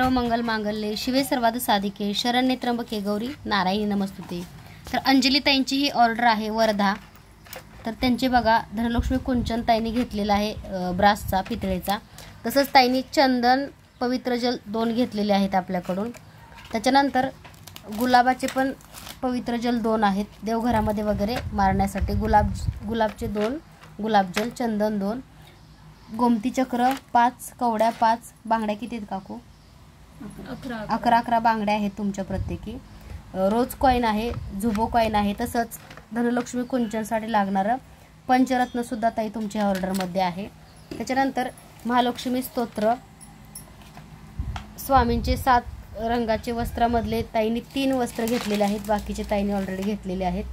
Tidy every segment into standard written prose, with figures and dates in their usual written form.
मंगल मांगल्ये शिवे सर्वार्थ साधिके शरण्ये त्र्यंबके गौरी नारायणी नमस्तुते। तर अंजली ताईंची ही ऑर्डर आहे वर्धा। तर त्यांचे बघा धनलक्ष्मी कुंचन ताईंनी घेतलेला आहे ब्रासचा पितळेचा। तसंच ताईंनी चंदन पवित्र जल 2 घेतलेले आहेत आपल्याकडून। त्याच्यानंतर गुलाबाचे पण पवित्र जल 2 आहेत देवघरामध्ये वगैरे मारण्यासाठी। गुलाबचे 2 गुलाबजल, चंदन 2, गोमती चक्र 5, कवड्या 5, बांगड्या किती आहेत काकू? 11 बांगड्या आहेत तुमच्या प्रत्येकी। रोज कॉइन आहे, झुबो कॉइन आहे। तसंच धनलक्ष्मी कुंचनसाठी लागणारं पंचरत्न सुद्धा ताई तुमच्या ऑर्डरमध्ये आहे। त्याच्यानंतर महालक्ष्मी स्तोत्र, स्वामींचे 7 रंगाचे वस्त्रामधले ताईंनी 3 वस्त्र घेतलेले आहेत, बाकीचे ताईंनी ऑलरेडी घेतलेले आहेत।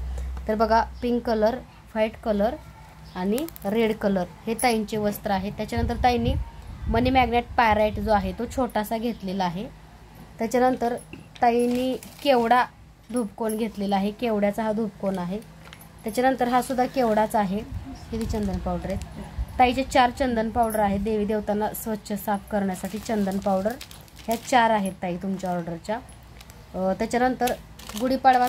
तर बघा पिंक कलर, व्हाईट कलर आणि रेड कलर हे ताईंचे वस्त्र आहेत। त्याच्यानंतर ताईंनी मनी मॅग्नेट पायराइट जो आहे तो छोटासा घेतलेला आहे। त्याच्यानंतर ताईंनी केवडा धूपकोन घेतलेला आहे, केवड्याचा हा धूपकोन आहे। त्याच्यानंतर हा सुद्धा केवडाचा आहे। किती चंदन पावडर आहे ताईचे? 4 चंदन पावडर आहे देवी देवतांना स्वच्छ साफ करण्यासाठी। चंदन पावडर ह्या 4 आहेत ताई तुमच्या ऑर्डरच्या। त्याच्यानंतर गुढीपाडवा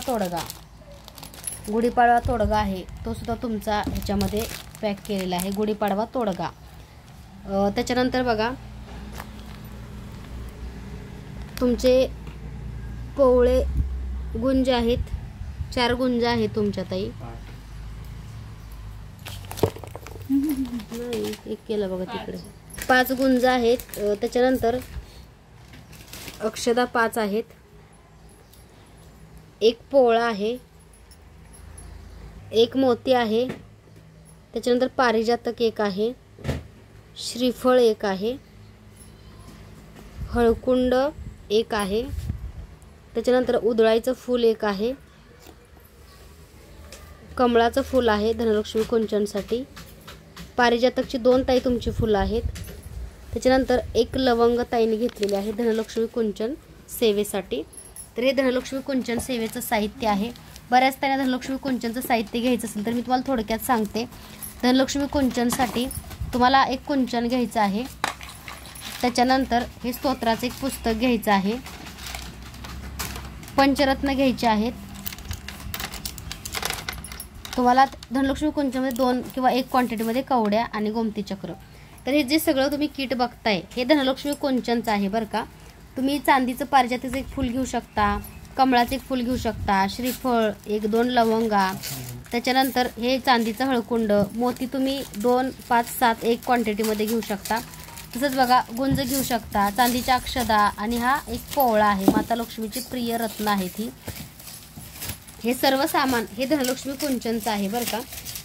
तोडगा आहे तो सुद्धा तुमचा ह्याच्यामध्ये पॅक केलेला आहे, गुढीपाडवा तोडगा। त्याच्यानंतर बघा तुमचे पोवळे गुंज आहेत, 4 गुंज आहेत तुमच्या ताई। नाही एक केलं बघा तिकडे, 5 गुंज आहेत। त्याच्यानंतर अक्षदा 5 आहेत, एक पोवळा आहे, एक मोती आहे। त्याच्यानंतर पारिजातक 1 आहे, श्रीफळ 1 आहे, हळकुंड 1 आहे। त्याच्यानंतर उधळाईचं फूल 1 आहे, कमळाचं फूल आहे धनलक्ष्मी कुंचनसाठी। पारिजातकची 2 ताई तुमची फुलं आहेत। त्याच्यानंतर एक लवंग ताईने घेतलेले आहे धनलक्ष्मी कुंचन सेवेसाठी। तर हे धनलक्ष्मी कुंचन सेवेचं साहित्य आहे। बऱ्याच ताईंना धनलक्ष्मी कुंचनचं साहित्य घ्यायचं असेल तर मी तुम्हाला थोडक्यात सांगते। धनलक्ष्मी कुंचनसाठी तुम्हाला एक कुंचन घ्यायचं आहे, त्याच्यानंतर हे स्तोत्राचं एक पुस्तक घ्यायचं आहे, पंचरत्न घ्यायचे आहेत तुम्हाला। धनलक्ष्मी कुंचनमध्ये 2 किंवा 1 क्वांटिटीमध्ये कवड्या आणि गोमती चक्र। तर हे जे सगळं तुम्ही किट बघताय हे धनलक्ष्मी कुंचनचं आहे बरं का। तुम्ही चांदीचं पारिजातचं एक फूल घेऊ शकता, कमळाचं एक फूल घेऊ शकता, श्रीफळ 1-2 लवंगा, त्याच्यानंतर हे चांदीचं हळकुंड, मोती तुम्ही 2, 5, 7 1 क्वांटिटीमध्ये घेऊ शकता। तसंच बघा गुंज घेऊ शकता, चांदीच्या अक्षदा आणि हा एक पोवळा आहे, माता लक्ष्मीची प्रिय रत्न आहेत ही। हे सर्व सामान हे धनलक्ष्मी कुंचनचं आहे बरं का।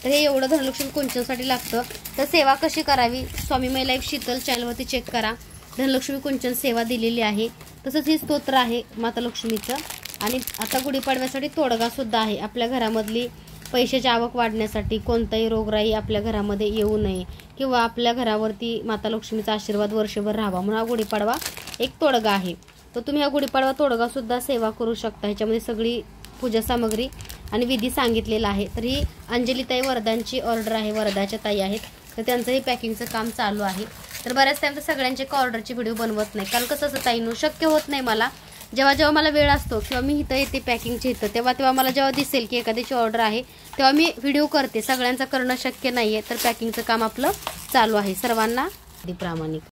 तर हे एवढं धनलक्ष्मी कुंचनसाठी लागतं। तर सेवा कशी करावी स्वामी माय लाईफ शीतल चॅनलवरती चेक करा, धनलक्ष्मी कुंचन सेवा दिलेली आहे। तसंच हे स्तोत्र आहे माता लक्ष्मीचं। आणि आता गुढीपाडव्यासाठी तोडगा सुद्धा आहे, आपल्या घरामधली पैशाची आवक वाढण्यासाठी, कोणताही रोगराई आपल्या घरामध्ये येऊ नये किंवा आपल्या घरावरती माता लक्ष्मीचा आशीर्वाद वर्षभर राहावा म्हणून हा गुढीपाडवा एक तोडगा आहे। तर तुम्ही हा गुढीपाडवा तोडगा सुद्धा सेवा करू शकता। ह्याच्यामध्ये सगळी पूजा सामग्री आणि विधी सांगितलेला आहे। तर ही अंजली ताई वर्धांची ऑर्डर आहे, वर्धाच्या ताई आहेत। तर त्यांचंही पॅकिंगचं काम चालू आहे। तर बऱ्याच टाइम तर सगळ्यांचे ऑर्डरची व्हिडिओ बनवत नाही, कारण कसं असं ताईंनो शक्य होत नाही मला। जेव्हा मला वेळ असतो किंवा मी इथं येते पॅकिंगच्या इथं तेव्हा मला जेव्हा दिसेल की एखाद्याची ऑर्डर आहे तेव्हा मी व्हिडिओ करते। सगळ्यांचं करणं शक्य नाही आहे, तर पॅकिंगचं काम आपलं चालू आहे। सर्वांना प्रामाणिक